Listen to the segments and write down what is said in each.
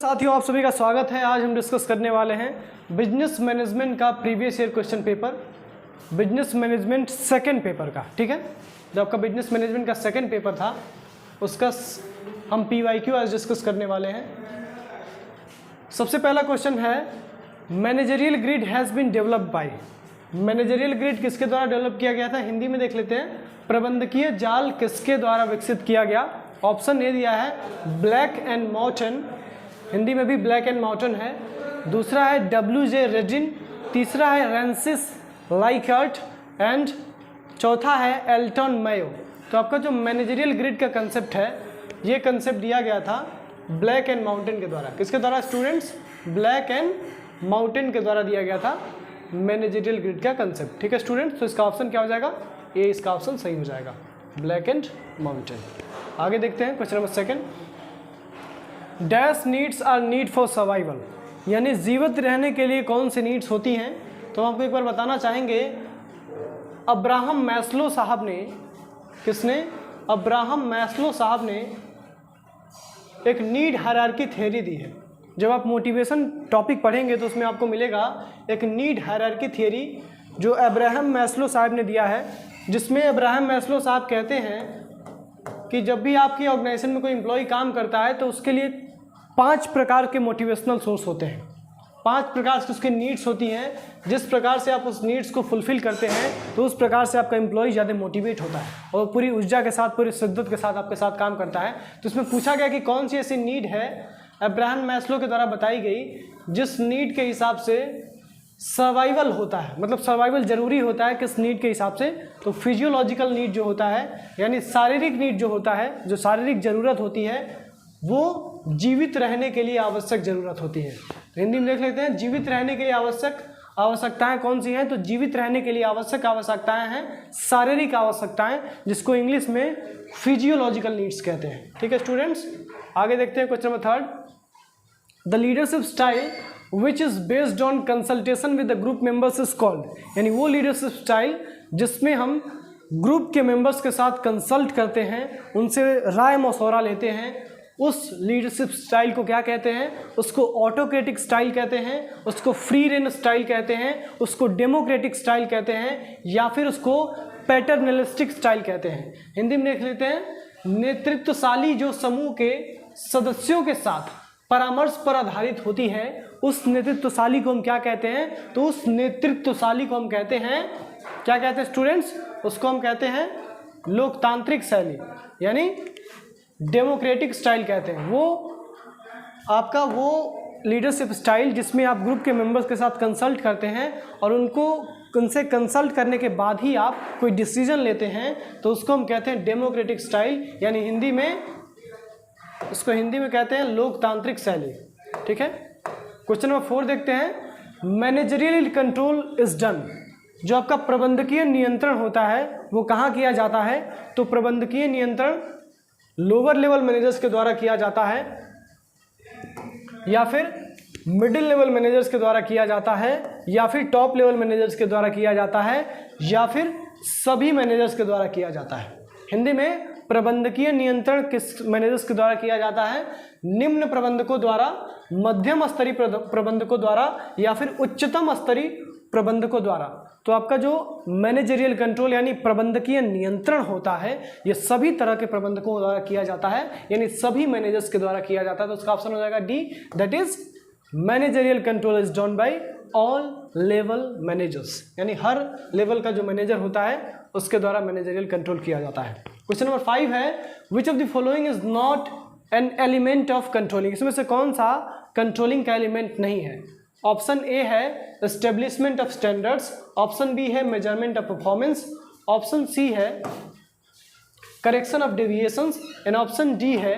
साथियों, आप सभी का स्वागत है। आज हम डिस्कस करने वाले हैं बिजनेस मैनेजमेंट का previous year question paper, business management second paper का। ठीक है, जो आपका बिजनेस मैनेजमेंट का सेकंड पेपर था उसका हम PYQ आज डिस्कस करने वाले हैं। सबसे पहला क्वेश्चन है, managerial grid has been developed by. Managerial grid किसके द्वारा डेवलप किया गया था? हिंदी में देख लेते हैं, प्रबंधकीय जाल किसके द्वारा विकसित किया गया? ऑप्शन ए दिया है ब्लैक एंड माउंटेन, हिंदी में भी ब्लैक एंड माउंटेन है। दूसरा है WJ रेजिन, तीसरा है रेंसिस लाइकर्ट एंड चौथा है एल्टन मेयो। तो आपका जो मैनेजरियल ग्रिड का कंसेप्ट है, ये कंसेप्ट दिया गया था ब्लैक एंड माउंटेन के द्वारा। किसके द्वारा स्टूडेंट्स? ब्लैक एंड माउंटेन के द्वारा दिया गया था मैनेजरियल ग्रिड का कंसेप्ट। ठीक है स्टूडेंट्स, तो इसका ऑप्शन क्या हो जाएगा? ए इसका ऑप्शन सही हो जाएगा, ब्लैक एंड माउंटेन। आगे देखते हैं question number second. Dash needs are need for survival, यानी जीवित रहने के लिए कौन सी नीड्स होती हैं? तो हम आपको एक बार बताना चाहेंगे, अब्राहम मैस्लो साहब ने, किसने? अब्राहम मैस्लो साहब ने एक नीड हायरार्की थ्योरी दी है। जब आप मोटिवेशन टॉपिक पढ़ेंगे तो उसमें आपको मिलेगा एक नीड हायरार्की थ्योरी जो अब्राहम मैस्लो साहब ने दिया है, जिसमें अब्राहम मैस्लो साहब कहते हैं कि जब भी आपकी ऑर्गेनाइजेशन में कोई एम्प्लॉय काम करता है तो उसके लिए 5 प्रकार के मोटिवेशनल सोर्स होते हैं। 5 प्रकार से उसकी नीड्स होती हैं। जिस प्रकार से आप उस नीड्स को फुलफिल करते हैं तो उस प्रकार से आपका एम्प्लॉय ज़्यादा मोटिवेट होता है और पूरी ऊर्जा के साथ, पूरी शिद्दत के साथ आपके साथ काम करता है। तो इसमें पूछा गया कि कौन सी ऐसी नीड है अब्राहम मैस्लो के द्वारा बताई गई जिस नीड के हिसाब से सर्वाइवल होता है, मतलब सर्वाइवल जरूरी होता है। किस नीड के हिसाब से? तो फिजियोलॉजिकल नीड जो होता है, यानी शारीरिक नीड जो होता है, जो शारीरिक ज़रूरत होती है, वो जीवित रहने के लिए आवश्यक ज़रूरत होती है। हिंदी में देख लेते हैं, जीवित रहने के लिए आवश्यक आवश्यकताएं कौन सी हैं? तो जीवित रहने के लिए आवश्यक आवश्यकताएं हैं शारीरिक आवश्यकताएं, जिसको इंग्लिश में फिजियोलॉजिकल नीड्स कहते हैं। ठीक है स्टूडेंट्स, आगे देखते हैं question number third. The leadership style which is based on consultation with the group members is called, यानी वो लीडरशिप स्टाइल जिसमें हम ग्रुप के मेंबर्स के साथ कंसल्ट करते हैं, उनसे राय मशवरा लेते हैं, उस लीडरशिप स्टाइल को क्या कहते हैं? उसको ऑटोक्रेटिक स्टाइल कहते हैं, उसको फ्री रेन स्टाइल कहते हैं, उसको डेमोक्रेटिक स्टाइल कहते हैं, या फिर उसको पैटर्नलिस्टिक स्टाइल कहते हैं। हिंदी में देख लेते हैं, नेतृत्वशाली जो समूह के सदस्यों के साथ परामर्श पर आधारित होती है, उस नेतृत्वशाली को हम क्या कहते हैं? तो उस नेतृत्वशाली को हम कहते हैं, क्या कहते हैं स्टूडेंट्स? उसको हम कहते हैं लोकतांत्रिक शैली, यानी डेमोक्रेटिक स्टाइल कहते हैं। वो आपका वो लीडरशिप स्टाइल जिसमें आप ग्रुप के मेंबर्स के साथ कंसल्ट करते हैं और उनसे कंसल्ट करने के बाद ही आप कोई डिसीजन लेते हैं, तो उसको हम कहते हैं डेमोक्रेटिक स्टाइल, यानी हिंदी में उसको हिंदी में कहते हैं लोकतांत्रिक शैली। ठीक है, क्वेश्चन नंबर 4 देखते हैं। मैनेजरियल कंट्रोल इज डन, जो आपका प्रबंधकीय नियंत्रण होता है वो कहाँ किया जाता है? तो प्रबंधकीय नियंत्रण लोअर लेवल मैनेजर्स के द्वारा किया जाता है, या फिर मिडिल लेवल मैनेजर्स के द्वारा किया जाता है, या फिर टॉप लेवल मैनेजर्स के द्वारा किया जाता है, या फिर सभी मैनेजर्स के द्वारा किया जाता है। हिंदी में प्रबंधकीय नियंत्रण किस मैनेजर्स के द्वारा किया जाता है? निम्न प्रबंधकों द्वारा, मध्यम स्तरीय प्रबंधकों द्वारा, या फिर उच्चतम स्तरीय प्रबंधकों द्वारा। तो आपका जो मैनेजरियल कंट्रोल यानी प्रबंधकीय नियंत्रण होता है, ये सभी तरह के प्रबंधकों द्वारा किया जाता है, यानी सभी मैनेजर्स के द्वारा किया जाता है। तो उसका ऑप्शन हो जाएगा D, that is managerial control is done by all level managers, यानी हर लेवल का जो मैनेजर होता है उसके द्वारा मैनेजरियल कंट्रोल किया जाता है। क्वेश्चन नंबर 5 है, विच of the following is not an element of controlling, इसमें से कौन सा कंट्रोलिंग का एलिमेंट नहीं है? ऑप्शन ए है establishment of standards, option B है measurement of performance, option C है correction of deviations, and option D है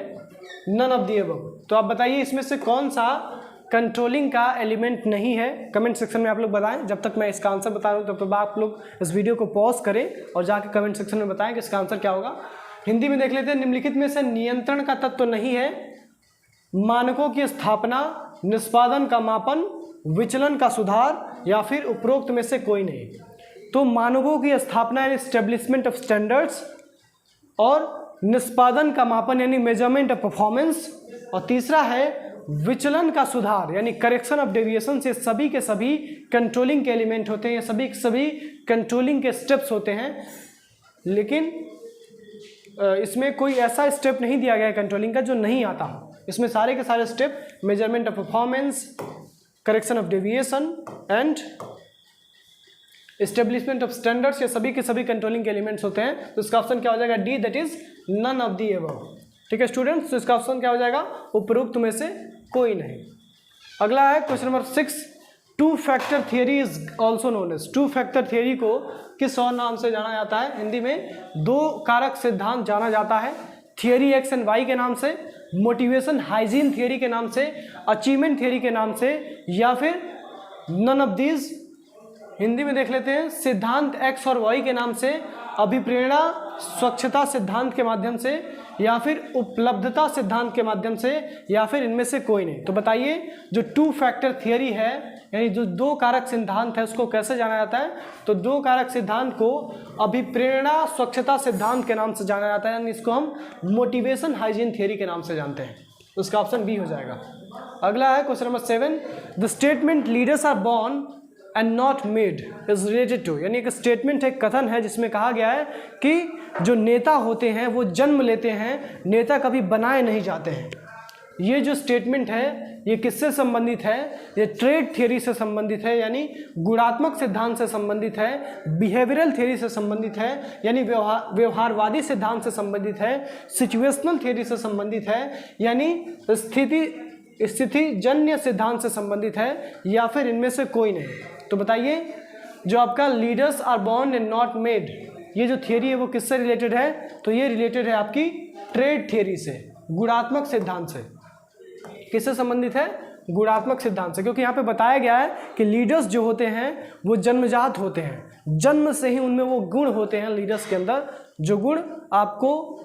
नन ऑफ द अबव। तो आप बताइए इसमें से कौन सा कंट्रोलिंग का एलिमेंट नहीं है? कमेंट सेक्शन में आप लोग बताएं। जब तक मैं इसका आंसर बता रहा हूँ तब तक आप लोग इस वीडियो को पॉज करें और जाकर कमेंट सेक्शन में बताएं कि इसका आंसर क्या होगा। हिंदी में देख लेते हैं, निम्नलिखित में से नियंत्रण का तत्व नहीं है? मानकों की स्थापना, निष्पादन का मापन, विचलन का सुधार, या फिर उपरोक्त में से कोई नहीं। तो मानकों की स्थापना यानी एस्टेब्लिशमेंट ऑफ स्टैंडर्ड्स, और निष्पादन का मापन यानी मेजरमेंट ऑफ परफॉर्मेंस, और तीसरा है विचलन का सुधार यानी करेक्शन ऑफ डेविएशन से सभी के सभी कंट्रोलिंग के एलिमेंट होते हैं, या सभी के सभी कंट्रोलिंग के स्टेप्स होते हैं, लेकिन इसमें कोई ऐसा स्टेप नहीं दिया गया है कंट्रोलिंग का जो नहीं आता हो। इसमें सारे के सारे step measurement of performance, correction of deviation and establishment of standards, ये सभी के सभी कंट्रोलिंग के एलिमेंट्स होते हैं। तो इसका ऑप्शन क्या हो जाएगा? D, that is none of the above. ठीक है स्टूडेंट्स, तो इसका ऑप्शन क्या हो जाएगा? उपरोक्त में से कोई नहीं। अगला है question number 6, two factor theory is also known as. Two factor theory को किस और नाम से जाना जाता है? हिंदी में दो कारक सिद्धांत जाना जाता है। थियरी एक्स एंड वाई के नाम से, मोटिवेशन हाइजीन थियरी के नाम से, अचीवमेंट थियरी के नाम से, या फिर नन ऑफ दीज। हिंदी में देख लेते हैं, सिद्धांत एक्स और वाई के नाम से, अभिप्रेरणा स्वच्छता सिद्धांत के माध्यम से, या फिर उपलब्धता सिद्धांत के माध्यम से, या फिर इनमें से कोई नहीं। तो बताइए जो टू फैक्टर थियरी है यानी जो दो कारक सिद्धांत है उसको कैसे जाना जाता है? तो दो कारक सिद्धांत को अभिप्रेरणा स्वच्छता सिद्धांत के नाम से जाना जाता है, यानी इसको हम मोटिवेशन हाइजीन थियरी के नाम से जानते हैं। तो उसका ऑप्शन बी हो जाएगा। अगला है question number 7, the statement leaders are born and not made is related to, यानी एक स्टेटमेंट है, कथन है जिसमें कहा गया है कि जो नेता होते हैं वो जन्म लेते हैं, नेता कभी बनाए नहीं जाते हैं। ये जो स्टेटमेंट है ये किससे संबंधित है? ये ट्रेड थियरी से संबंधित है, यानी गुणात्मक सिद्धांत से संबंधित है, बिहेवियरल थियरी से संबंधित है, यानी व्यवहारवादी सिद्धांत से संबंधित है, सिचुएशनल थियरी से संबंधित है, यानी स्थितिजन्य सिद्धांत से संबंधित है, या फिर इनमें से कोई नहीं। तो बताइए जो आपका leaders are born and not made, ये जो थियरी है वो किससे रिलेटेड है? तो ये रिलेटेड है आपकी ट्रेड थियरी से, गुणात्मक सिद्धांत से। किससे संबंधित है? गुणात्मक सिद्धांत से, क्योंकि यहाँ पे बताया गया है कि लीडर्स जो होते हैं वो जन्मजात होते हैं, जन्म से ही उनमें वो गुण होते हैं लीडर्स के अंदर, जो गुण आपको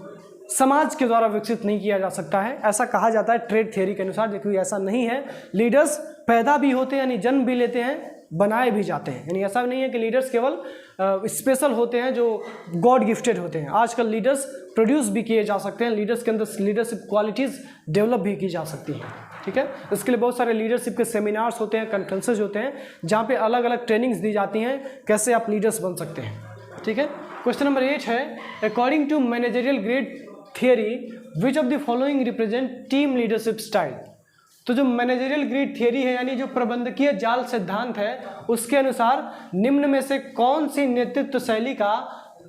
समाज के द्वारा विकसित नहीं किया जा सकता है, ऐसा कहा जाता है ट्रेड थियरी के अनुसार। देखिए ऐसा नहीं है, लीडर्स पैदा भी होते हैं यानी जन्म भी लेते हैं, बनाए भी जाते हैं, यानी ऐसा नहीं है कि लीडर्स केवल स्पेशल होते हैं जो गॉड गिफ्टेड होते हैं। आजकल लीडर्स प्रोड्यूस भी किए जा सकते हैं, लीडर्स के अंदर लीडरशिप क्वालिटीज़ डेवलप भी की जा सकती हैं। ठीक है, इसके लिए बहुत सारे लीडरशिप के सेमिनार्स होते हैं, कॉन्फ्रेंसेज होते हैं, जहाँ पे अलग अलग ट्रेनिंग्स दी जाती हैं कैसे आप लीडर्स बन सकते हैं। ठीक है, क्वेश्चन नंबर 8 है, according to managerial grade theory which of the following represent team leadership style. तो जो मैनेजरियल ग्रिड थियरी है यानी जो प्रबंधकीय जाल सिद्धांत है, उसके अनुसार निम्न में से कौन सी नेतृत्व शैली का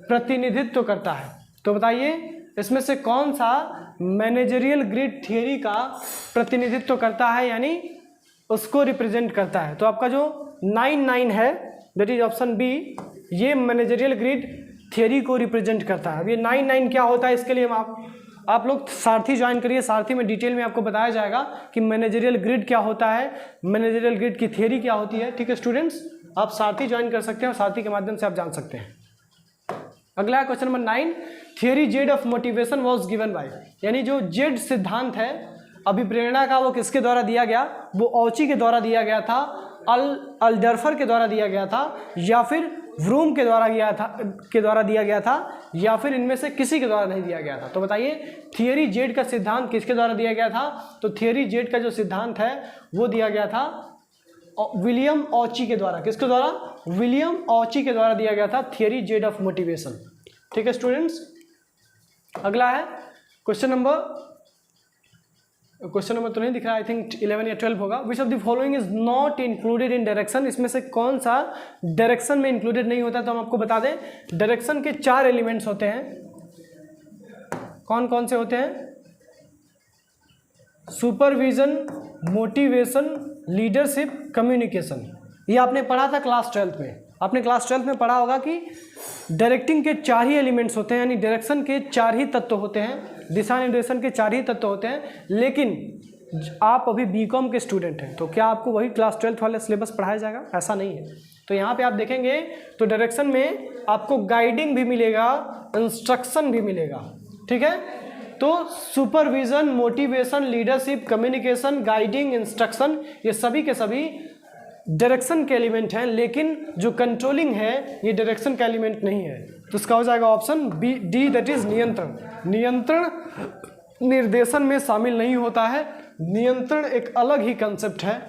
प्रतिनिधित्व करता है? तो बताइए इसमें से कौन सा मैनेजरियल ग्रिड थियरी का प्रतिनिधित्व करता है यानी उसको रिप्रेजेंट करता है? तो आपका जो 9 है दैट इज ऑप्शन बी, ये मैनेजरियल ग्रिड थियरी को रिप्रेजेंट करता है। अब ये 9 क्या होता है इसके लिए आप लोग सारथी ज्वाइन करिए, सारथी में डिटेल में आपको बताया जाएगा कि मैनेजरियल ग्रिड क्या होता है, मैनेजरियल ग्रिड की थियरी क्या होती है। ठीक है स्टूडेंट्स, आप सारथी ज्वाइन कर सकते हैं और सारथी के माध्यम से आप जान सकते हैं। अगला question number 9, theory Z of motivation was given by, यानी जो जेड सिद्धांत है अभिप्रेरणा का वो किसके द्वारा दिया गया? वो ऑची के द्वारा दिया गया था, अल्डर्फर के द्वारा दिया गया था, या फिर व्रूम के द्वारा दिया गया था, या फिर इनमें से किसी के द्वारा नहीं दिया गया था। तो बताइए थियरी जेड का सिद्धांत किसके द्वारा दिया गया था? तो थियरी जेड का जो सिद्धांत है वो दिया गया था विलियम ऑची के द्वारा। किसके द्वारा? विलियम ऑची के द्वारा दिया गया था थियरी जेड ऑफ मोटिवेशन। ठीक है स्टूडेंट्स, अगला है क्वेश्चन नंबर तो नहीं दिख रहा, आई थिंक 11 या 12 होगा। विच of the following is not included in direction, इसमें से कौन सा डायरेक्शन में इंक्लूडेड नहीं होता? तो हम आपको बता दें डायरेक्शन के 4 एलिमेंट्स होते हैं। कौन कौन से होते हैं? Supervision, motivation, leadership, communication. ये आपने पढ़ा था क्लास 12 में। आपने क्लास 12 में पढ़ा होगा कि डायरेक्टिंग के 4 ही एलिमेंट्स होते हैं, यानी डायरेक्शन के 4 ही तत्व होते हैं, दिशा निर्देशन के 4 ही तत्व होते हैं। लेकिन आप अभी बीकॉम के स्टूडेंट हैं तो क्या आपको वही क्लास 12 वाला सिलेबस पढ़ाया जाएगा? ऐसा नहीं है। तो यहाँ पे आप देखेंगे तो डायरेक्शन में आपको गाइडिंग भी मिलेगा, इंस्ट्रक्शन भी मिलेगा। ठीक है, तो supervision, motivation, leadership, communication, guiding, instruction, ये सभी के सभी डायरेक्शन के एलिमेंट हैं, लेकिन जो कंट्रोलिंग है ये डायरेक्शन का एलिमेंट नहीं है। तो इसका हो जाएगा ऑप्शन डी, दैट इज नियंत्रण। नियंत्रण निर्देशन में शामिल नहीं होता है, नियंत्रण एक अलग ही कंसेप्ट है।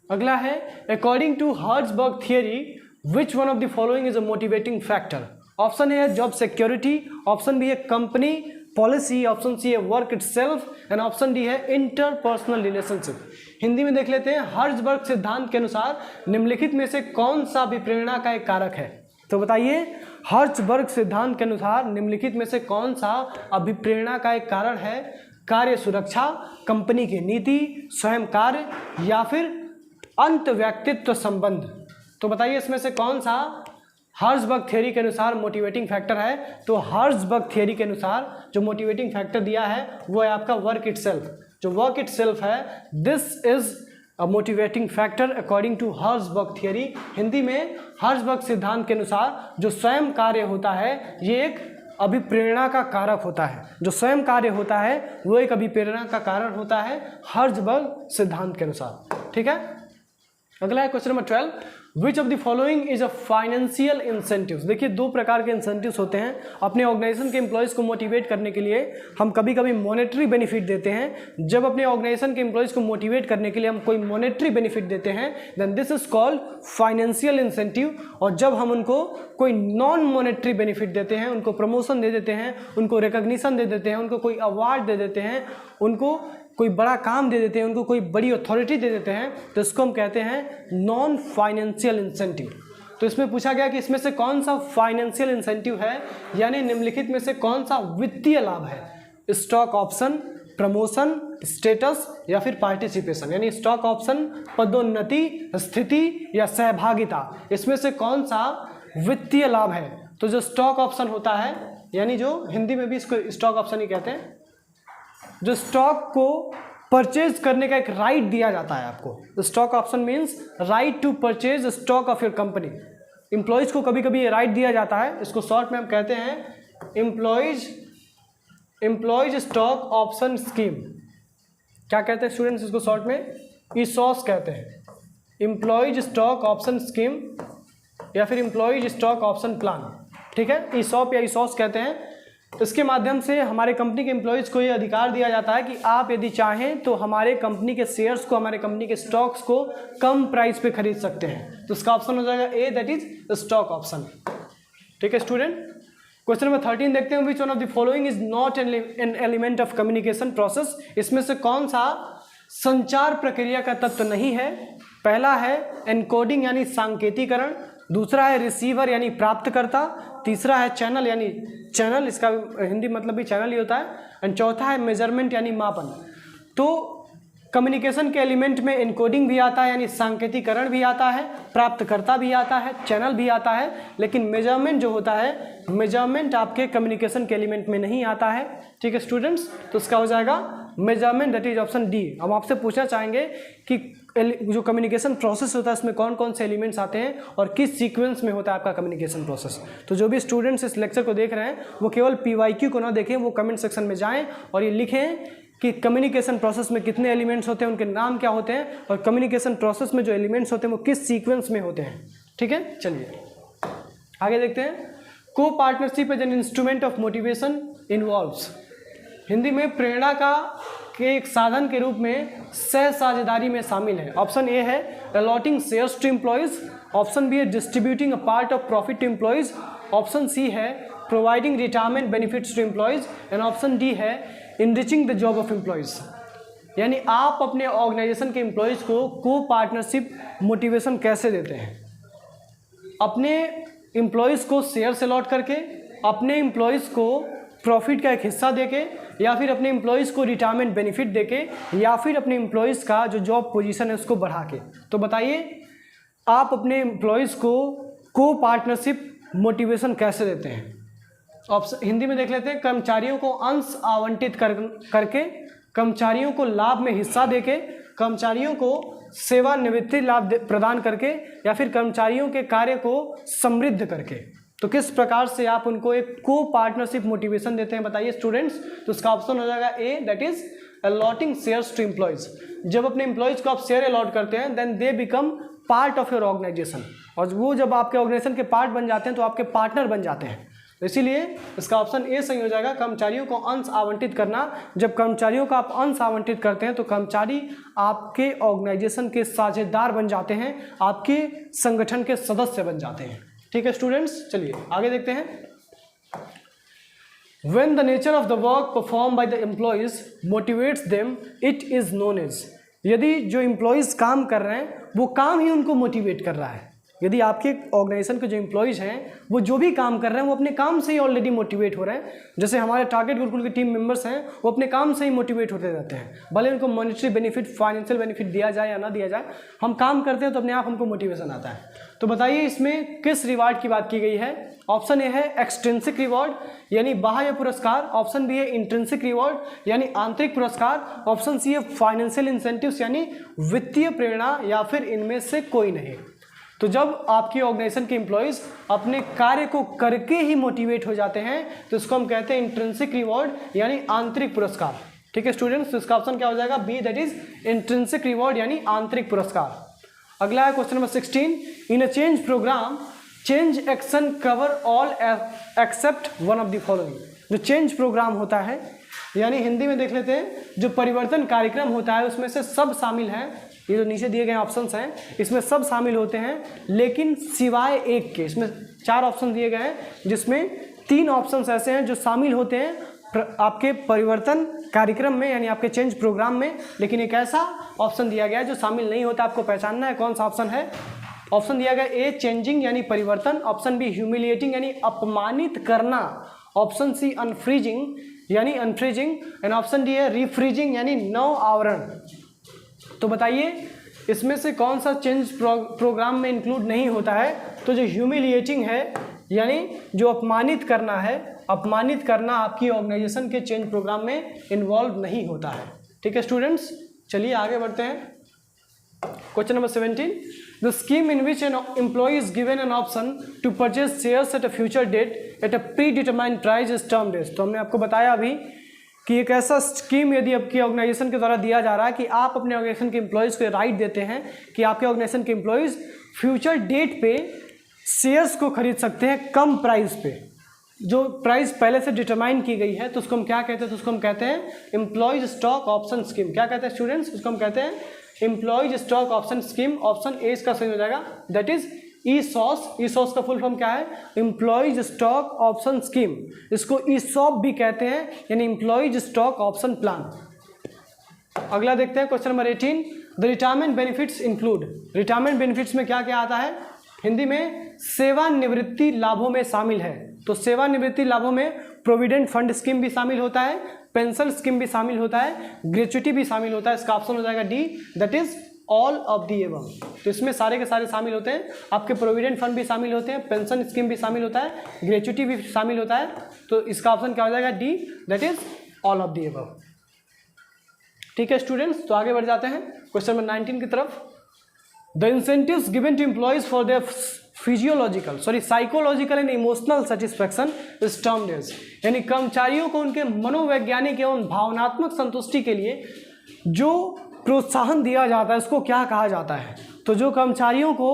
अगला है according to Herzberg theory which one of the following is a motivating factor. Option A है जॉब सिक्योरिटी, ऑप्शन बी है कंपनी पॉलिसी, ऑप्शन सी है work itself and option D है इंटरपर्सनल रिलेशनशिप। हिंदी में देख लेते हैं, हर्ट्जबर्ग सिद्धांत के अनुसार निम्नलिखित में से कौन सा अभिप्रेरणा का एक कारक है। तो बताइए, हर्ट्जबर्ग सिद्धांत के अनुसार निम्नलिखित में से कौन सा अभिप्रेरणा का एक कारण है? कार्य सुरक्षा, कंपनी की नीति, स्वयं कार्य या फिर अंत व्यक्तित्व संबंध। तो बताइए इसमें से कौन सा हर्ट्जबर्ग थ्योरी के अनुसार मोटिवेटिंग फैक्टर है। तो हर्ट्जबर्ग थ्योरी के अनुसार जो मोटिवेटिंग फैक्टर दिया है वो है आपका वर्क इटसेल्फ। जो वर्क इटसेल्फ है, this is a motivating factor according to Herzberg theory. Hindi में हर्ट्जबर्ग सिद्धांत के अनुसार जो स्वयं कार्य होता है ये एक अभिप्रेरणा का कारक होता है। जो स्वयं कार्य होता है वो एक अभिप्रेरणा का कारण होता है हर्ट्जबर्ग सिद्धांत के अनुसार। ठीक है, अगला है question number 12, which of the following is a financial incentives. देखिए, दो प्रकार के इंसेंटिव्स होते हैं। अपने ऑर्गेनाइजेशन के एम्प्लॉयज़ को मोटिवेट करने के लिए हम कभी कभी मॉनेटरी बेनिफिट देते हैं। जब अपने ऑर्गेनाइजेशन के एम्प्लॉयज़ को मोटिवेट करने के लिए हम कोई मॉनेटरी बेनिफिट देते हैं then this is called financial incentive. और जब हम उनको कोई नॉन मॉनेटरी बेनिफिट देते हैं, उनको प्रमोशन दे देते हैं, उनको रिकग्निशन दे देते हैं, उनको कोई अवार्ड दे देते हैं, उनको कोई बड़ा काम दे देते हैं, उनको कोई बड़ी अथॉरिटी दे देते हैं, तो इसको हम कहते हैं नॉन फाइनेंशियल इंसेंटिव। तो इसमें पूछा गया कि इसमें से कौन सा फाइनेंशियल इंसेंटिव है, यानी निम्नलिखित में से कौन सा वित्तीय लाभ है? स्टॉक ऑप्शन, प्रमोशन, स्टेटस या फिर पार्टिसिपेशन। यानी स्टॉक ऑप्शन, पदोन्नति, स्थिति या सहभागिता, इसमें से कौन सा वित्तीय लाभ है? तो जो स्टॉक ऑप्शन होता है, यानी जो हिंदी में भी इसको स्टॉक ऑप्शन ही कहते हैं, जो स्टॉक को परचेज करने का एक राइट दिया जाता है आपको। Stock option means right to purchase stock of your company. Employees को कभी कभी ये राइट दिया जाता है, इसको शॉर्ट में हम कहते हैं एम्प्लॉयज स्टॉक ऑप्शन स्कीम। क्या कहते हैं स्टूडेंट्स इसको शॉर्ट में? ईसॉस कहते हैं, एम्प्लॉयज स्टॉक ऑप्शन स्कीम या फिर एम्प्लॉयज स्टॉक ऑप्शन प्लान। ठीक है, ईसॉप या ईसॉस कहते हैं। इसके माध्यम से हमारे कंपनी के एम्प्लॉयज़ को ये अधिकार दिया जाता है कि आप यदि चाहें तो हमारे कंपनी के शेयर्स को, हमारे कंपनी के स्टॉक्स को कम प्राइस पे खरीद सकते हैं। तो इसका ऑप्शन हो जाएगा A, that is stock option. ठीक है स्टूडेंट, क्वेश्चन नंबर 13 देखते हैं, विच one of the following is not an element of communication process. इसमें से कौन सा संचार प्रक्रिया का तत्व नहीं है? पहला है एनकोडिंग यानी सांकेतिकरण, दूसरा है रिसीवर यानी प्राप्तकर्ता, तीसरा है चैनल यानी चैनल, इसका हिंदी मतलब भी चैनल ही होता है, एंड चौथा है मेजरमेंट यानी मापन। तो कम्युनिकेशन के एलिमेंट में एनकोडिंग भी आता है यानी सांकेतिकरण भी आता है, प्राप्तकर्ता भी आता है, चैनल भी आता है, लेकिन मेजरमेंट जो होता है, मेजरमेंट आपके कम्युनिकेशन के एलिमेंट में नहीं आता है। ठीक है स्टूडेंट्स, तो इसका हो जाएगा measurement, that is option D. हम आपसे पूछना चाहेंगे कि जो कम्युनिकेशन प्रोसेस होता है उसमें कौन कौन से एलिमेंट्स आते हैं और किस सीक्वेंस में होता है आपका कम्युनिकेशन प्रोसेस। तो जो भी स्टूडेंट्स इस लेक्चर को देख रहे हैं वो केवल PYQ को ना देखें, वो कमेंट सेक्शन में जाएं और ये लिखें कि कम्युनिकेशन प्रोसेस में कितने एलिमेंट्स होते हैं, उनके नाम क्या होते हैं, और कम्युनिकेशन प्रोसेस में जो एलिमेंट्स होते हैं वो किस सीक्वेंस में होते हैं। ठीक है, चलिए आगे देखते हैं। Co partnership as an instrument of motivation involves. Hindi में प्रेरणा के एक साधन के रूप में सह साझेदारी में शामिल है। ऑप्शन ए है allotting shares to employees, option B है distributing a part of profit to employees, option C है providing retirement benefits to employees, and option D है enriching the job of employees. यानी आप अपने ऑर्गेनाइजेशन के employees को partnership motivation कैसे देते हैं? अपने एम्प्लॉयज को शेयर्स अलॉट करके, अपने एम्प्लॉयज को प्रॉफिट का एक हिस्सा देके, या फिर अपने एम्प्लॉयज़ को रिटायरमेंट बेनिफिट देके, या फिर अपने एम्प्लॉयज़ का जो जॉब पोजीशन है उसको बढ़ा के। तो बताइए आप अपने एम्प्लॉयज़ को पार्टनरशिप मोटिवेशन कैसे देते हैं? ऑप्शन हिंदी में देख लेते हैं। कर्मचारियों को अंश आवंटित करके, कर्मचारियों को लाभ में हिस्सा देके, कर्मचारियों को सेवानिवृत्ति लाभ प्रदान करके, या फिर कर्मचारियों के कार्य को समृद्ध करके। तो किस प्रकार से आप उनको एक को पार्टनरशिप मोटिवेशन देते हैं बताइए स्टूडेंट्स? तो इसका ऑप्शन हो जाएगा A, that is allotting shares to employees. जब अपने एम्प्लॉयज को आप शेयर अलॉट करते हैं then they become part of your organisation, और वो जब आपके ऑर्गेनाइजेशन के पार्ट बन जाते हैं तो आपके पार्टनर बन जाते हैं। तो इसीलिए इसका ऑप्शन ए सही हो जाएगा, कर्मचारियों को अंश आवंटित करना। जब कर्मचारियों का आप अंश आवंटित करते हैं तो कर्मचारी आपके ऑर्गेनाइजेशन के साझेदार बन जाते हैं, आपके संगठन के सदस्य बन जाते हैं। ठीक है स्टूडेंट्स, चलिए आगे देखते हैं। When the nature of the work performed by the employees motivates them, it is known as। यदि जो एम्प्लॉयज़ काम कर रहे हैं वो काम ही उनको मोटिवेट कर रहा है, यदि आपके ऑर्गेनाइजेशन के जो एम्प्लॉयज़ हैं वो जो भी काम कर रहे हैं वो अपने काम से ही ऑलरेडी मोटिवेट हो रहे हैं। जैसे हमारे टारगेट गुरुकुल के टीम मेंबर्स हैं वो अपने काम से ही मोटिवेट होते रहते हैं, भले उनको मॉनेटरी बेनिफिट, फाइनेंशियल बेनिफिट दिया जाए या ना दिया जाए, हम काम करते हैं तो अपने आप हमको मोटिवेशन आता है। तो बताइए इसमें किस रिवार्ड की बात की गई है। ऑप्शन ए है एक्सट्रिंसिक रिवॉर्ड यानी बाह्य पुरस्कार, ऑप्शन बी है इंट्रिंसिक रिवॉर्ड यानी आंतरिक पुरस्कार, ऑप्शन सी है फाइनेंशियल इंसेंटिव्स यानी वित्तीय प्रेरणा, या फिर इनमें से कोई नहीं। तो जब आपकी ऑर्गेनाइजेशन के एम्प्लॉयज़ अपने कार्य को करके ही मोटिवेट हो जाते हैं तो इसको हम कहते हैं इंट्रिंसिक रिवॉर्ड यानी आंतरिक पुरस्कार। ठीक है स्टूडेंट्स, तो इसका ऑप्शन क्या हो जाएगा, B, that is intrinsic reward यानी आंतरिक पुरस्कार। अगला है question number 16। In a change program change action cover all except one of the following. जो चेंज प्रोग्राम होता है यानी हिंदी में देख लेते हैं, जो परिवर्तन कार्यक्रम होता है उसमें से सब शामिल हैं। ये जो नीचे दिए गए ऑप्शंस हैं इसमें सब शामिल होते हैं, लेकिन सिवाय एक के। इसमें 4 ऑप्शन दिए गए हैं जिसमें 3 ऑप्शंस ऐसे हैं जो शामिल होते हैं आपके परिवर्तन कार्यक्रम में यानी आपके चेंज प्रोग्राम में, लेकिन एक ऐसा ऑप्शन दिया गया है जो शामिल नहीं होता। आपको पहचानना है कौन सा ऑप्शन है। ऑप्शन दिया गया ए चेंजिंग यानी परिवर्तन, ऑप्शन बी ह्यूमिलिएटिंग यानी अपमानित करना, ऑप्शन सी अनफ्रीजिंग यानी अनफ्रीजिंग, एंड ऑप्शन डी है रीफ्रीजिंग यानी नव आवरण। तो बताइए इसमें से कौन सा चेंज प्रोग्राम में इंक्लूड नहीं होता है। तो जो ह्यूमिलिएटिंग है यानी जो अपमानित करना है, अपमानित करना आपकी ऑर्गेनाइजेशन के चेंज प्रोग्राम में इन्वॉल्व नहीं होता है। ठीक है स्टूडेंट्स, चलिए आगे बढ़ते हैं। Question number 17। The scheme in which an employee is given an option to purchase shares at a future date at a predetermined price is termed as. तो हमने आपको बताया अभी कि एक ऐसा स्कीम यदि आपकी ऑर्गेनाइजेशन के द्वारा दिया जा रहा है कि आप अपने ऑर्गेनाइजेशन के एम्प्लॉयज़ को राइट देते हैं कि आपके ऑर्गेनाइजेशन के एम्प्लॉयज़ फ्यूचर डेट पे शेयर्स को खरीद सकते हैं कम प्राइस पे, जो प्राइस पहले से डिटरमाइन की गई है। तो उसको हम क्या कहते हैं, तो उसको हम कहते हैं एम्प्लॉयज स्टॉक ऑप्शन स्कीम। क्या कहते हैं स्टूडेंट्स, उसको हम कहते हैं employees stock option scheme. Option A इसका सही हो जाएगा, दैट इज ईसॉस। ईसॉस का फुल फॉर्म क्या है, एम्प्लॉयज स्टॉक ऑप्शन स्कीम। इसको ईसॉप भी कहते हैं यानी एम्प्लॉयज स्टॉक ऑप्शन प्लान। अगला देखते हैं question number 18। The retirement benefits include. Retirement benefits में क्या क्या आता है, हिंदी में सेवानिवृत्ति लाभों में शामिल है। तो सेवानिवृत्ति लाभों में प्रोविडेंट फंड स्कीम भी शामिल होता है, पेंशन स्कीम भी शामिल होता है, ग्रेच्युटी भी शामिल होता है। इसका ऑप्शन हो जाएगा D, that is all of the above. तो इसमें सारे के सारे शामिल होते हैं, आपके प्रोविडेंट फंड भी शामिल होते हैं, पेंशन स्कीम भी शामिल होता है, ग्रेच्युटी भी शामिल होता है। तो इसका ऑप्शन क्या हो जाएगा, D, that is all of the above. ठीक है स्टूडेंट्स, तो आगे बढ़ जाते हैं क्वेश्चन नंबर 19 की तरफ। The incentives given to employees for their psychological and emotional satisfaction is termed as. यानी कर्मचारियों को उनके मनोवैज्ञानिक एवं भावनात्मक संतुष्टि के लिए जो प्रोत्साहन दिया जाता है उसको क्या कहा जाता है। तो जो कर्मचारियों को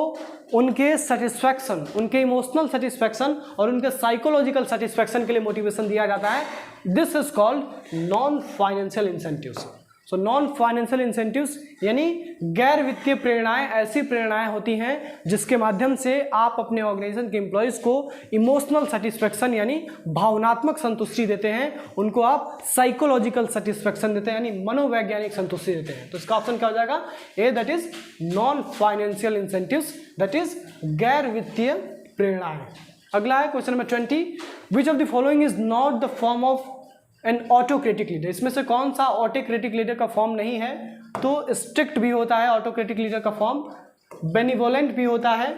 उनके सेटिस्फैक्शन, उनके इमोशनल सेटिस्फैक्शन और उनके साइकोलॉजिकल सेटिस्फैक्शन के लिए मोटिवेशन दिया जाता है, this is called non financial incentives. So non financial incentives यानी गैर वित्तीय प्रेरणाएं ऐसी प्रेरणाएं होती हैं जिसके माध्यम से आप अपने ऑर्गेनाइजेशन के एम्प्लॉयज़ को इमोशनल सेटिस्फैक्शन यानी भावनात्मक संतुष्टि देते हैं, उनको आप साइकोलॉजिकल सेटिस्फैक्शन देते हैं यानी मनोवैज्ञानिक संतुष्टि देते हैं। तो इसका ऑप्शन क्या हो जाएगा, A, that is non financial incentives, that is गैर वित्तीय प्रेरणाएं। अगला है question number 20। Which of the following is not the form of an autocratic leader. इसमें से कौन सा ऑटोक्रेटिक लीडर का फॉर्म नहीं है। तो स्ट्रिक्ट भी होता है ऑटोक्रेटिक लीडर का फॉर्म, बेनिवोलेंट भी होता है,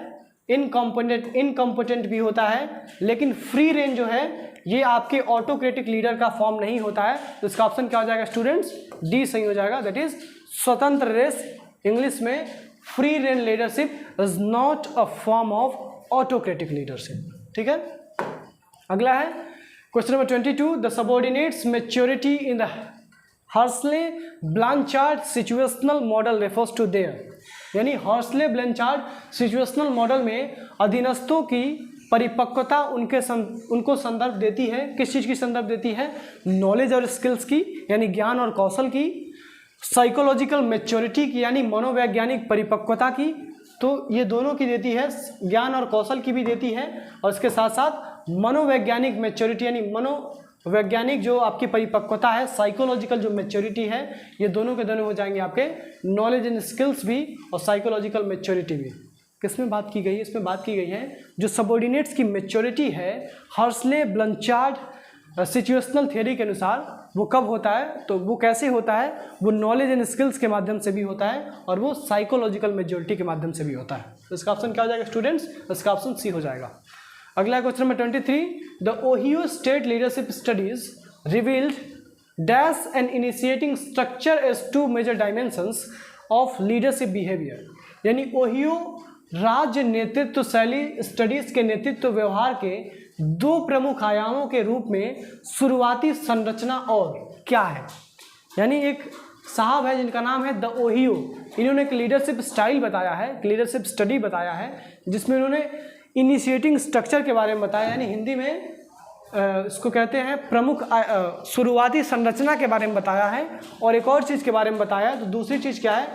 इनकम्पिटेंट भी होता है, लेकिन फ्री रेंज जो है ये आपके ऑटोक्रेटिक लीडर का फॉर्म नहीं होता है। तो इसका ऑप्शन क्या हो जाएगा स्टूडेंट्स, डी सही हो जाएगा, दैट इज स्वतंत्र रेस। इंग्लिश में free range leadership is not a form of autocratic leadership. ठीक है, अगला है question number 22। The subordinates maturity in the Hersey Blanchard situational model refers to there. यानी हर्सले ब्लांचार्ड सिचुएशनल मॉडल में अधीनस्थों की परिपक्वता उनको संदर्भ देती है। किस चीज़ की संदर्भ देती है? नॉलेज और स्किल्स की, यानी ज्ञान और कौशल की। साइकोलॉजिकल मैच्योरिटी की, यानी मनोवैज्ञानिक परिपक्वता की। तो ये दोनों की देती है, ज्ञान और कौशल की भी देती है, और इसके साथ साथ मनोवैज्ञानिक मैच्योरिटी, यानी मनोवैज्ञानिक जो आपकी परिपक्वता है, साइकोलॉजिकल जो मैच्योरिटी है, ये दोनों के दोनों हो जाएंगे आपके नॉलेज एंड स्किल्स भी और साइकोलॉजिकल मैच्योरिटी भी। किसमें बात की गई है? इसमें बात की गई है जो सबऑर्डिनेट्स की मैच्योरिटी है, हर्सले ब्लंचार्ड सिचुएशनल थ्योरी के अनुसार वो कब होता है, तो वो कैसे होता है? वो नॉलेज एंड स्किल्स के माध्यम से भी होता है और वो साइकोलॉजिकल मेजोरिटी के माध्यम से भी होता है। तो इसका ऑप्शन क्या हो जाएगा स्टूडेंट्स? इसका ऑप्शन सी हो जाएगा। अगला question number 23, the Ohio state leadership studies revealed dash and initiating structure as two major dimensions of leadership behaviour, यानी ओहियो राज्य नेतृत्व शैली स्टडीज के नेतृत्व व्यवहार के दो प्रमुख आयामों के रूप में शुरुआती संरचना और क्या है। यानी एक साहब है जिनका नाम है द ओहियो, इन्होंने एक लीडरशिप स्टाइल बताया है, लीडरशिप स्टडी बताया है, जिसमें इन्होंने इनिशिएटिंग स्ट्रक्चर के बारे में बताया, यानी हिंदी में इसको कहते हैं प्रमुख शुरुआती संरचना के बारे में बताया है, और एक और चीज़ के बारे में बताया। तो दूसरी चीज़ क्या है?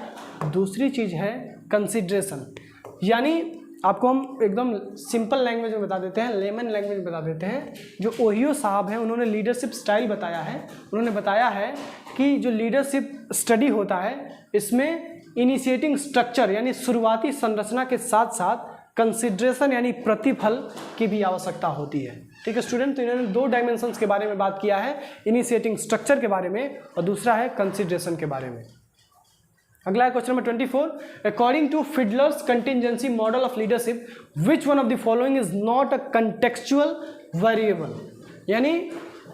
दूसरी चीज़ है कंसिडरेशन, यानी आपको हम एकदम सिंपल लैंग्वेज में बता देते हैं, लेमन लैंग्वेज में बता देते हैं। जो ओहियो साहब हैं उन्होंने लीडरशिप स्टाइल बताया है। उन्होंने बताया है कि जो लीडरशिप स्टडी होता है इसमें इनिशिएटिंग स्ट्रक्चर यानी शुरुआती संरचना के साथ साथ कंसिडरेशन यानी प्रतिफल की भी आवश्यकता होती है। ठीक है स्टूडेंट, तो इन्होंने दो डायमेंशंस के बारे में बात किया है, इनिशिएटिंग स्ट्रक्चर के बारे में और दूसरा है कंसिडरेशन के बारे में। अगला है question number 24, according to Fiedler's contingency model of leadership which one of the following is not a contextual variable, यानी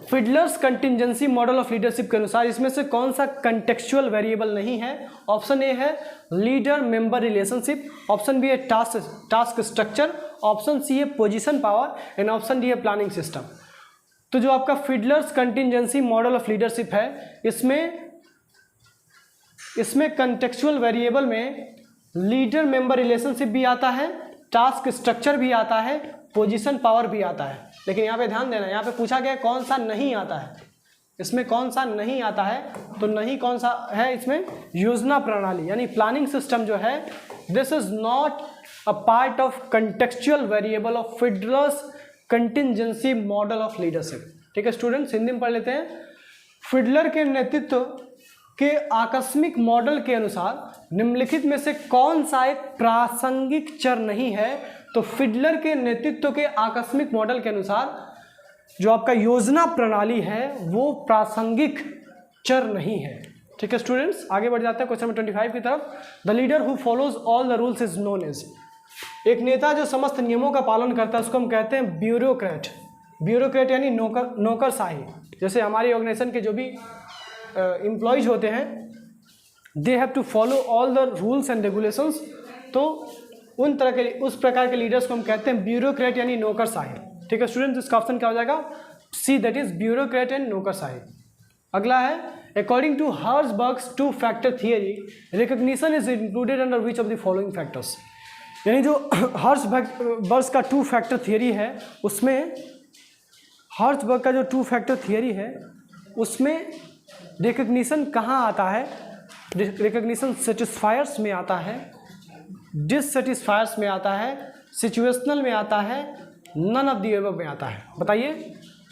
Fiedler's contingency model of leadership के अनुसार इसमें से कौन सा कंटेक्चुअल वेरिएबल नहीं है। ऑप्शन ए है leader member relationship, option B है टास्क स्ट्रक्चर, ऑप्शन सी है position power and option D है प्लानिंग सिस्टम। तो जो आपका Fiedler's contingency model of leadership है इसमें कंटेक्चुअल वेरिएबल में लीडर मेंबर रिलेशनशिप भी आता है, टास्क स्ट्रक्चर भी आता है, पोजीशन पावर भी आता है। लेकिन यहाँ पे ध्यान देना, यहाँ पे पूछा गया कौन सा नहीं आता है, इसमें कौन सा नहीं आता है, तो नहीं कौन सा है इसमें? योजना प्रणाली यानी प्लानिंग सिस्टम जो है, this is not a part of contextual variable of Fiedler's contingency model of leadership. ठीक है स्टूडेंट्स, हिंदी में पढ़ लेते हैं। फिडलर के नेतृत्व के आकस्मिक मॉडल के अनुसार निम्नलिखित में से कौन सा एक प्रासंगिक चर नहीं है? तो फिडलर के नेतृत्व के आकस्मिक मॉडल के अनुसार जो आपका योजना प्रणाली है वो प्रासंगिक चर नहीं है। ठीक है स्टूडेंट्स, आगे बढ़ जाते हैं क्वेश्चन नंबर 25 की तरफ। The leader who follows all the rules is known as, एक नेता जो समस्त नियमों का पालन करता है उसको हम कहते हैं ब्यूरोक्रेट। ब्यूरोक्रेट यानी नौकरशाही। जैसे हमारी ऑर्गेनाइजेशन के जो भी एम्प्लॉयज होते हैं they have to follow all the rules and regulations, तो उस प्रकार के लीडर्स को हम कहते हैं ब्यूरोक्रेट यानी नौकरशाही। ठीक है स्टूडेंट, इसका ऑप्शन क्या हो जाएगा? C, that is bureaucrat and नौकरशाही। अगला है according to Herzberg's two factor theory recognition is included under which of the following factors, यानी जो हर्ट्जबर्ग्स का टू फैक्टर थियरी है उसमें हर्ट्जबर्ग का जो टू फैक्टर थियरी है उसमें रिकग्निशन कहाँ आता है? रिकग्निशन सेटिस्फायर्स में आता है, डिससेटिस्फायर्स में आता है, सिचुएशनल में आता है, नन ऑफ द अबव में आता है। बताइए,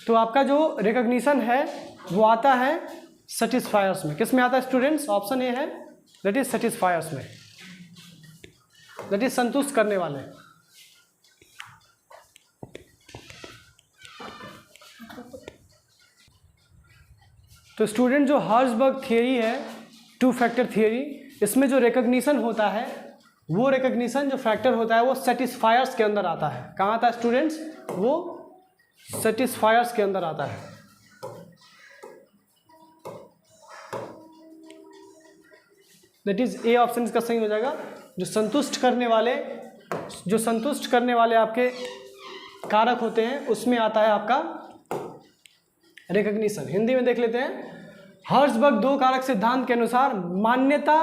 तो आपका जो रिकग्निशन है वो आता है सेटिस्फायर्स में। किस में आता है स्टूडेंट्स? ऑप्शन ए है दैट इज सेटिस्फायर्स में, दैट इज संतुष्ट करने वाले। तो स्टूडेंट जो हर्ट्जबर्ग थियरी है, टू फैक्टर थियरी, इसमें जो रिकग्निशन होता है वो रिकग्निशन जो फैक्टर होता है वो सेटिस्फायर्स के अंदर आता है। कहाँ आता है स्टूडेंट्स? वो सेटिस्फायर्स के अंदर आता है। दैट इज ए ऑप्शन इसका सही हो जाएगा। जो संतुष्ट करने वाले आपके कारक होते हैं उसमें आता है आपका रिकग्निशन। हिंदी में देख लेते हैं। हर्ट्जबर्ग दो कारक सिद्धांत के अनुसार मान्यता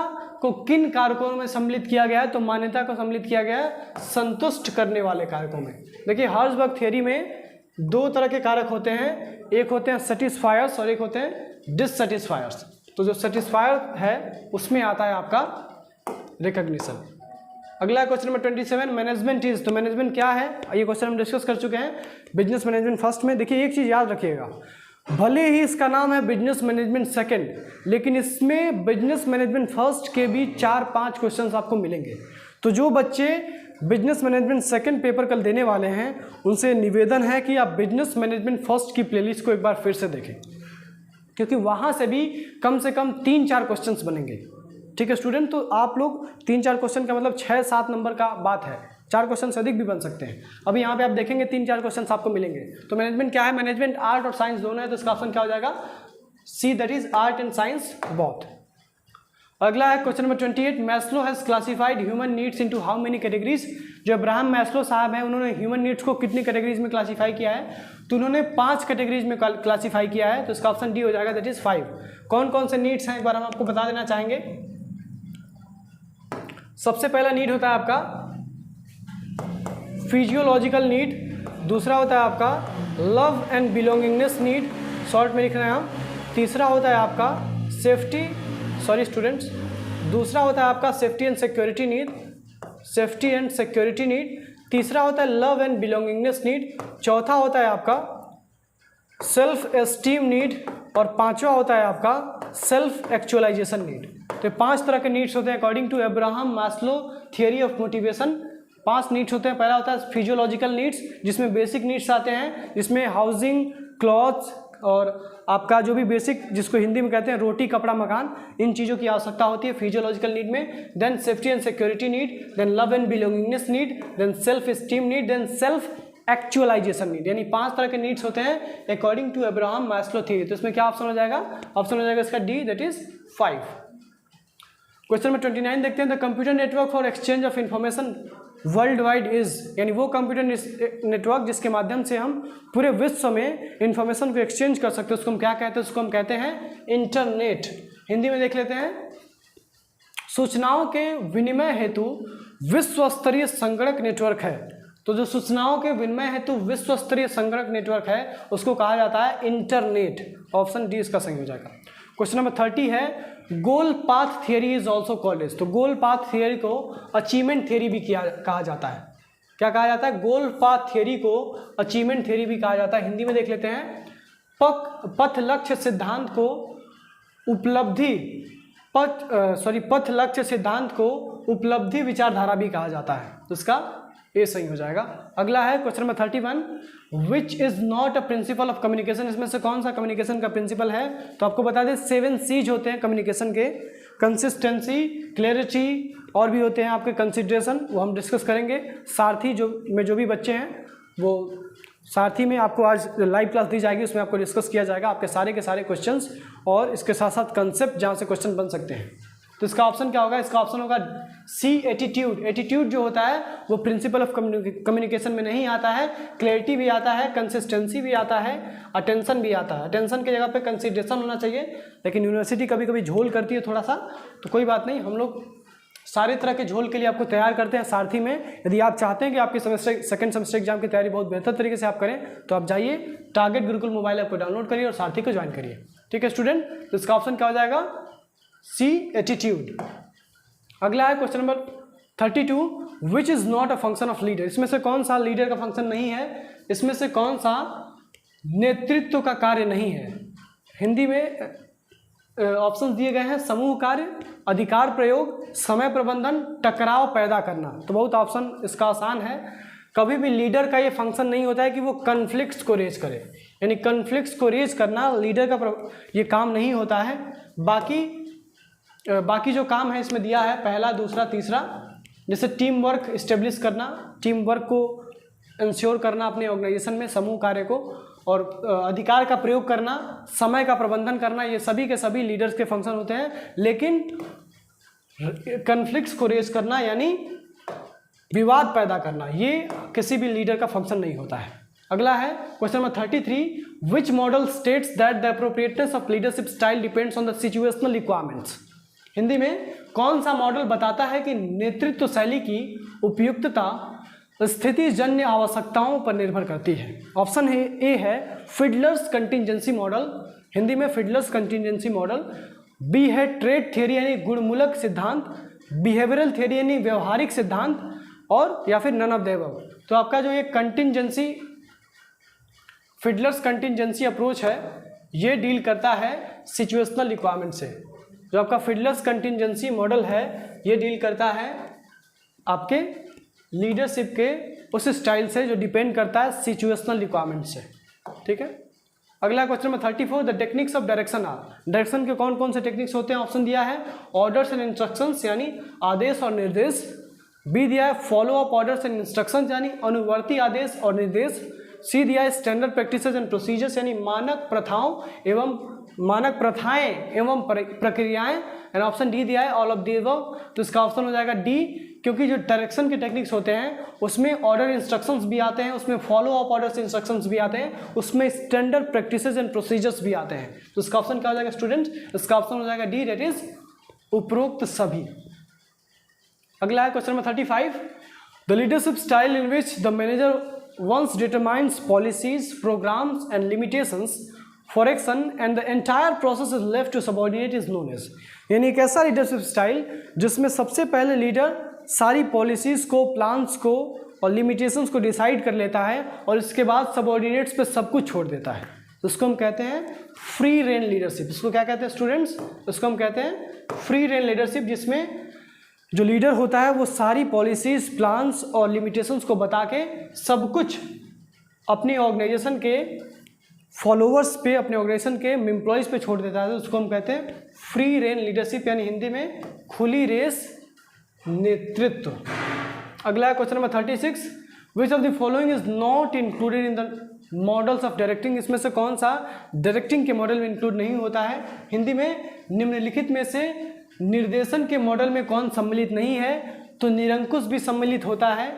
को किन कारकों में सम्मिलित किया गया है? तो मान्यता को सम्मिलित किया गया है संतुष्ट करने वाले कारकों में। देखिए हर्ज़बर्ग थ्योरी में दो तरह के कारक होते हैं, एक होते हैं सेटिस्फायर्स और एक होते हैं डिससेटिस्फायर्स। तो जो सेटिस्फायर है उसमें आता है आपका रिकॉग्निशन। अगला क्वेश्चन नंबर 27, मैनेजमेंट इज। तो मैनेजमेंट क्या है ये क्वेश्चन हम डिस्कस कर चुके हैं बिजनेस मैनेजमेंट फर्स्ट में। देखिए एक चीज़ याद रखिएगा, भले ही इसका नाम है बिजनेस मैनेजमेंट सेकंड, लेकिन इसमें बिजनेस मैनेजमेंट फर्स्ट के भी 4-5 क्वेश्चंस आपको मिलेंगे। तो जो बच्चे बिजनेस मैनेजमेंट सेकंड पेपर कल देने वाले हैं उनसे निवेदन है कि आप बिजनेस मैनेजमेंट फर्स्ट की प्लेलिस्ट को एक बार फिर से देखें, क्योंकि वहाँ से भी कम से कम 3-4 क्वेश्चंस बनेंगे। ठीक है स्टूडेंट, तो आप लोग 3-4 क्वेश्चन का मतलब 6-7 नंबर का बात है, 4 क्वेश्चन से अधिक भी बन सकते हैं। अभी यहाँ पे आप देखेंगे 3-4 क्वेश्चन आपको मिलेंगे। तो मैनेजमेंट क्या है? मैनेजमेंट आर्ट और साइंस दोनों है, तो इसका ऑप्शन क्या हो जाएगा? C, that is art and science both. अगला है question number 28, Maslow has classified human needs into how many categories. जो अब्राहम मैस्लो साहब हैं उन्होंने ह्यूमन नीड्स को कितनी कैटेगरीज में क्लासीफाई किया है? तो उन्होंने 5 कैटेगरीज में क्लासीफाई किया है, तो इसका ऑप्शन डी हो जाएगा, दैट इज 5। कौन कौन से नीड्स हैं एक बार हम आपको बता देना चाहेंगे। सबसे पहला नीड होता है आपका फिजियोलॉजिकल नीड, दूसरा होता है आपका love and belongingness need, short में लिख रहे हैं हम। तीसरा होता है आपका सेफ्टी, सॉरी स्टूडेंट्स, दूसरा होता है आपका safety and security need, safety and security need. तीसरा होता है लव एंड बिलोंगिंगनेस नीड। चौथा होता है आपका सेल्फ एस्टीम नीड और पांचवा होता है आपका सेल्फ एक्चुअलाइजेशन नीड। तो 5 तरह के नीड्स होते हैं according to Abraham Maslow theory of motivation. 5 needs होते हैं। पहला होता है फिजियोलॉजिकल नीड्स, जिसमें बेसिक नीड्स आते हैं, जिसमें हाउसिंग, क्लॉथ्स और आपका जो भी बेसिक, जिसको हिंदी में कहते हैं रोटी कपड़ा मकान, इन चीज़ों की आवश्यकता होती है फिजियोलॉजिकल नीड में। Then safety and security need, then love and belongingness need, then self esteem need, then self actualisation need. यानी 5 तरह के नीड्स होते हैं according to Abraham Maslow theory. तो इसमें क्या ऑप्शन हो जाएगा? ऑप्शन हो जाएगा इसका D, that is 5। Question number 29 देखते हैं। The computer network for exchange of information world wide is, यानी वो कंप्यूटर नेटवर्क जिसके माध्यम से हम पूरे विश्व में इंफॉर्मेशन को एक्सचेंज कर सकते हैं, उसको हम क्या कहते हैं? उसको हम कहते हैं इंटरनेट। हिंदी में देख लेते हैं। सूचनाओं के विनिमय हेतु विश्व स्तरीय संगणक नेटवर्क है। तो जो सूचनाओं के विनिमय हेतु विश्व स्तरीय संगणक नेटवर्क है उसको कहा जाता है इंटरनेट। ऑप्शन डी इसका सही हो जाएगा। क्वेश्चन नंबर 30 है, goal path theory is also called as. तो गोल पाथ थियरी को अचीवमेंट थियरी भी कहा जाता है। क्या कहा जाता है? गोल पाथ थियरी को अचीवमेंट थियरी भी कहा जाता है। हिंदी में देख लेते हैं। पथ लक्ष्य सिद्धांत को पथ लक्ष्य सिद्धांत को उपलब्धि विचारधारा भी कहा जाता है। तो इसका ए सही हो जाएगा। अगला है question number 31, which is not a principle of communication. इसमें से कौन सा कम्युनिकेशन का प्रिंसिपल है? तो आपको बता दें 7 C's होते हैं कम्युनिकेशन के, कंसिस्टेंसी, क्लैरिटी, और भी होते हैं आपके कंसिडरेशन, वो हम डिस्कस करेंगे। सारथी जो भी बच्चे हैं वो सारथी में आपको आज लाइव क्लास दी जाएगी, उसमें आपको डिस्कस किया जाएगा आपके सारे के सारे क्वेश्चंस और इसके साथ साथ कंसेप्ट जहाँ से क्वेश्चन बन सकते हैं। तो इसका ऑप्शन क्या होगा? इसका ऑप्शन होगा सी, एटीट्यूड। एटीट्यूड जो होता है वो प्रिंसिपल ऑफ कम्युनिकेशन में नहीं आता है। क्लैरिटी भी आता है, कंसिस्टेंसी भी आता है, अटेंशन भी आता है। अटेंशन की जगह पे कंसिडरेशन होना चाहिए, लेकिन यूनिवर्सिटी कभी कभी झोल करती है थोड़ा सा, तो कोई बात नहीं, हम लोग सारे तरह के झोल के लिए आपको तैयार करते हैं सारथी में। यदि आप चाहते हैं कि आपके सेकंड सेमेस्टर एग्जाम की तैयारी बहुत बेहतर तरीके से आप करें, तो आप जाइए टारगेट गुरुकुल मोबाइल ऐप को डाउनलोड करिए और सारथी को ज्वाइन करिए। ठीक है स्टूडेंट, तो इसका ऑप्शन क्या हो जाएगा? सी, एटीट्यूड। अगला है question number 32, which is not a function of leader. इसमें से कौन सा लीडर का फंक्शन नहीं है? इसमें से कौन सा नेतृत्व का कार्य नहीं है? हिंदी में ऑप्शन दिए गए हैं, समूह कार्य, अधिकार प्रयोग, समय प्रबंधन, टकराव पैदा करना। तो बहुत ऑप्शन इसका आसान है। कभी भी लीडर का ये फंक्शन नहीं होता है कि वो कन्फ्लिक्ट्स को रेज करे, यानी कन्फ्लिक्ट्स को रेज करना लीडर का ये काम नहीं होता है। बाकी जो काम है इसमें दिया है पहला, दूसरा, तीसरा, जैसे टीम वर्क इस्टेब्लिश करना, टीम वर्क को इंश्योर करना अपने ऑर्गेनाइजेशन में, समूह कार्य को, और अधिकार का प्रयोग करना, समय का प्रबंधन करना, ये सभी के सभी लीडर्स के फंक्शन होते हैं। लेकिन कन्फ्लिक्ट्स को रेज करना यानी विवाद पैदा करना, ये किसी भी लीडर का फंक्शन नहीं होता है। अगला है question number 33, which model states that the appropriateness of leadership style depends on the situational requirements. Hindi में कौन सा मॉडल बताता है कि नेतृत्व शैली की उपयुक्तता स्थिति जन्य आवश्यकताओं पर निर्भर करती है? ऑप्शन ए है फिडलर्स कंटिजेंसी मॉडल, हिंदी में फिडलर्स कंटिजेंसी मॉडल। बी है ट्रेड थ्योरी यानी गुणमूलक सिद्धांत, बिहेवियरल थ्योरी यानी व्यवहारिक सिद्धांत, और या फिर नन ऑफ द अबव। तो आपका जो ये कंटिजेंसी फिडलर्स कंटिजेंसी अप्रोच है ये डील करता है सिचुएशनल रिक्वायरमेंट से। जो आपका फिडलर्स कंटिजेंसी मॉडल है ये डील करता है आपके लीडरशिप के उस स्टाइल से जो डिपेंड करता है सिचुएशनल रिक्वायरमेंट से। ठीक है, अगला question number 34, the techniques of direction are. Direction के कौन कौन से टेक्निक्स होते हैं? ऑप्शन दिया है ऑर्डर्स एंड इंस्ट्रक्शंस यानी आदेश और निर्देश। बी दिया है follow up orders and instructions यानी अनुवर्ती आदेश और निर्देश। सी दिया है स्टैंडर्ड प्रैक्टिसेस एंड प्रोसीजर्स यानी मानक प्रथाएं एवं प्रक्रियाएं। एंड ऑप्शन डी दिया है ऑल ऑफ दी अबव। तो इसका ऑप्शन हो जाएगा डी, क्योंकि जो डायरेक्शन के टेक्निक्स होते हैं उसमें ऑर्डर इंस्ट्रक्शंस भी आते हैं, उसमें फॉलो अप ऑर्डर्स इंस्ट्रक्शंस भी आते हैं, उसमें स्टैंडर्ड प्रैक्टिसेस एंड प्रोसीजर्स भी आते हैं। तो इसका ऑप्शन क्या हो जाएगा स्टूडेंट्स? इसका ऑप्शन हो जाएगा डी, दैट इज उपरोक्त सभी। अगला है question number 35, the leadership style in which the manager once determines policies, programs and limitations for action and the entire process is left to subordinate is known as। यानी एक ऐसा leadership style जिसमें सबसे पहले लीडर सारी policies को, plans को और लिमिटेशंस को डिसाइड कर लेता है और इसके बाद सबऑर्डिनेट्स पे सब कुछ छोड़ देता है। तो इसको हम कहते हैं फ्री रेन लीडरशिप। इसको क्या कहते हैं स्टूडेंट्स? इसको हम कहते हैं फ्री रेन लीडरशिप, जिसमें जो लीडर होता है वो सारी पॉलिसीज, प्लान्स और लिमिटेशंस को बता के सब कुछ अपनी ऑर्गेनाइजेशन के फॉलोअर्स पे, अपने ऑर्गेनाइजेशन के एम्प्लॉयज़ पे छोड़ देता है। तो उसको हम कहते हैं फ्री रेन लीडरशिप यानी हिंदी में खुली रेस नेतृत्व। अगला है question number 36, which of the following is not included in the models of directing. इसमें से कौन सा डायरेक्टिंग के मॉडल में इंक्लूड नहीं होता है? हिंदी में निम्नलिखित में से निर्देशन के मॉडल में कौन सम्मिलित नहीं है? तो निरंकुश भी सम्मिलित होता है,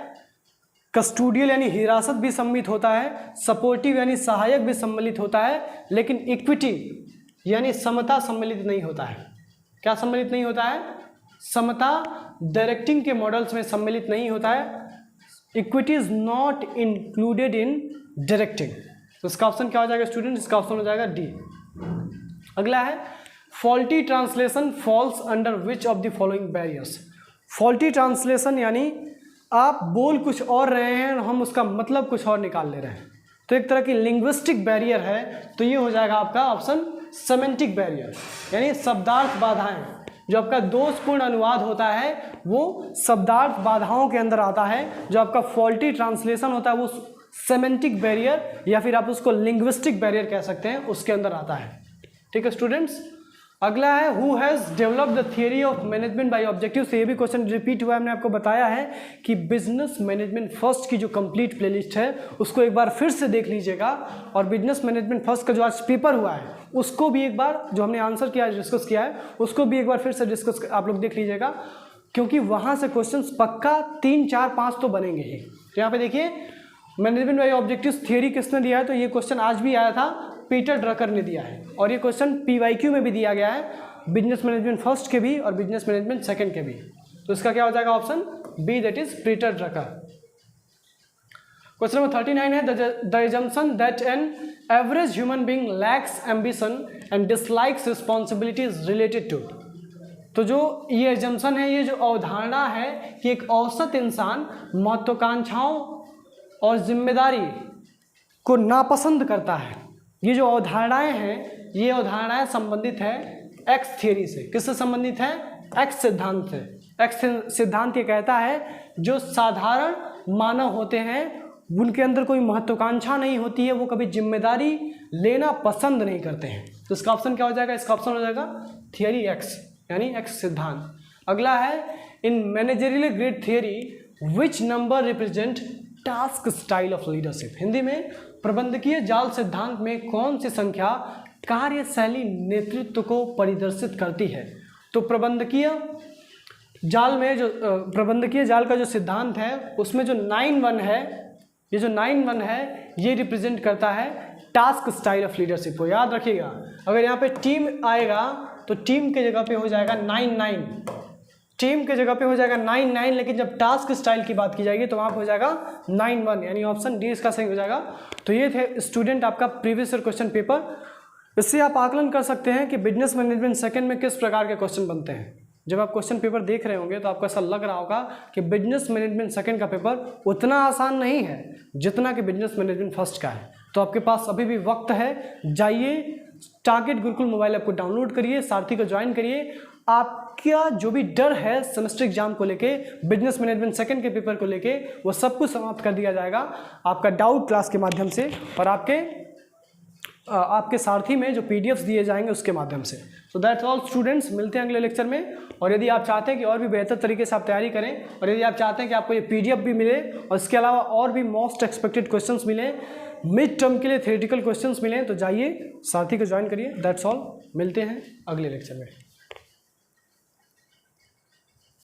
कस्टोडियल यानी हिरासत भी सम्मिलित होता है, सपोर्टिव यानी सहायक भी सम्मिलित होता है, लेकिन इक्विटी यानी समता सम्मिलित नहीं होता है। क्या सम्मिलित नहीं होता है? समता डायरेक्टिंग के मॉडल्स में सम्मिलित नहीं होता है। Equity is not included in directing. तो इसका ऑप्शन क्या हो जाएगा स्टूडेंट? इसका ऑप्शन हो जाएगा डी। अगला है faulty translation falls under which of the following barriers. Faulty translation यानी आप बोल कुछ और रहे हैं और हम उसका मतलब कुछ और निकाल ले रहे हैं, तो एक तरह की लिंग्विस्टिक बैरियर है। तो ये हो जाएगा आपका ऑप्शन सेमेंटिक बैरियर, यानी शब्दार्थ बाधाएं। जो आपका दोषपूर्ण अनुवाद होता है वो शब्दार्थ बाधाओं के अंदर आता है। जो आपका फॉल्टी ट्रांसलेशन होता है वो सेमेंटिक बैरियर या फिर आप उसको लिंग्विस्टिक बैरियर कह सकते हैं, उसके अंदर आता है। ठीक है स्टूडेंट्स, अगला है who has developed the theory of management by objective. से ये भी क्वेश्चन रिपीट हुआ है। हमने आपको बताया है कि बिजनेस मैनेजमेंट फर्स्ट की जो कंप्लीट प्लेलिस्ट है उसको एक बार फिर से देख लीजिएगा, और बिजनेस मैनेजमेंट फर्स्ट का जो आज पेपर हुआ है उसको भी एक बार, जो हमने आंसर किया है, डिस्कस किया है, उसको भी एक बार फिर से डिस्कस आप लोग देख लीजिएगा, क्योंकि वहाँ से क्वेश्चन पक्का 3, 4, 5 तो बनेंगे ही। तो यहाँ पे देखिए मैनेजमेंट बाय ऑब्जेक्टिव थियरी किसने दिया है? तो ये क्वेश्चन आज भी आया था, पीटर ड्रकर ने दिया है, और ये क्वेश्चन PYQ में भी दिया गया है, बिजनेस मैनेजमेंट फर्स्ट के भी और बिजनेस मैनेजमेंट सेकंड के भी। तो इसका क्या हो जाएगा option B, that is Peter Drucker. Question number 39 है the assumption that an average human being lacks ambition and dislikes responsibilities related to. तो जो ये एजम्पशन है, ये जो अवधारणा है कि एक औसत इंसान महत्वाकांक्षाओं और जिम्मेदारी को नापसंद करता है, ये जो अवधारणाएं हैं ये अवधारणाएं संबंधित है एक्स थियरी से। किससे संबंधित है? एक्स सिद्धांत से। एक्स सिद्धांत ये कहता है जो साधारण मानव होते हैं उनके अंदर कोई महत्वाकांक्षा नहीं होती है, वो कभी जिम्मेदारी लेना पसंद नहीं करते हैं। तो इसका ऑप्शन क्या हो जाएगा? इसका ऑप्शन हो जाएगा थियरी एक्स, यानी एक्स सिद्धांत। अगला है in managerial grade theory which number represent task style of leadership. Hindi में प्रबंधकीय जाल सिद्धांत में कौन सी संख्या कार्यशैली नेतृत्व को परिदर्शित करती है? तो प्रबंधकीय जाल में जो प्रबंधकीय जाल का जो सिद्धांत है उसमें जो 9-1 है, ये जो 9-1 है ये रिप्रेजेंट करता है टास्क स्टाइल ऑफ लीडरशिप को। याद रखिएगा, अगर यहाँ पे टीम आएगा तो टीम के जगह पे हो जाएगा 99, टीम के जगह पे हो जाएगा 99, लेकिन जब टास्क स्टाइल की बात की जाएगी तो वहाँ पे हो जाएगा 91, यानी ऑप्शन डी इसका सही हो जाएगा। तो ये थे स्टूडेंट आपका प्रीवियस ईयर क्वेश्चन पेपर। इससे आप आकलन कर सकते हैं कि बिजनेस मैनेजमेंट सेकंड में किस प्रकार के क्वेश्चन बनते हैं। जब आप क्वेश्चन पेपर देख रहे होंगे तो आपको ऐसा लग रहा होगा कि बिजनेस मैनेजमेंट सेकंड का पेपर उतना आसान नहीं है जितना कि बिजनेस मैनेजमेंट फर्स्ट का है। तो आपके पास अभी भी वक्त है, जाइए टारगेट गुरुकुल मोबाइल ऐप को डाउनलोड करिए, सारथी को ज्वाइन करिए। आपका जो भी डर है सेमेस्टर एग्जाम को लेके, बिजनेस मैनेजमेंट सेकंड के पेपर को लेके, वो सब कुछ समाप्त कर दिया जाएगा आपका डाउट क्लास के माध्यम से और आपके सारथी में जो पीडीएफ्स दिए जाएंगे उसके माध्यम से। सो दैट्स ऑल स्टूडेंट्स, मिलते हैं अगले लेक्चर में। और यदि आप चाहते हैं कि और भी बेहतर तरीके से आप तैयारी करें, और यदि आप चाहते हैं कि आपको ये पीडीएफ भी मिले और इसके अलावा और भी मोस्ट एक्सपेक्टेड क्वेश्चंस मिले, मिड टर्म के लिए थ्योरेटिकल क्वेश्चंस मिलें, तो जाइए सारथी को ज्वाइन करिए। दैट्स ऑल, मिलते हैं अगले लेक्चर में।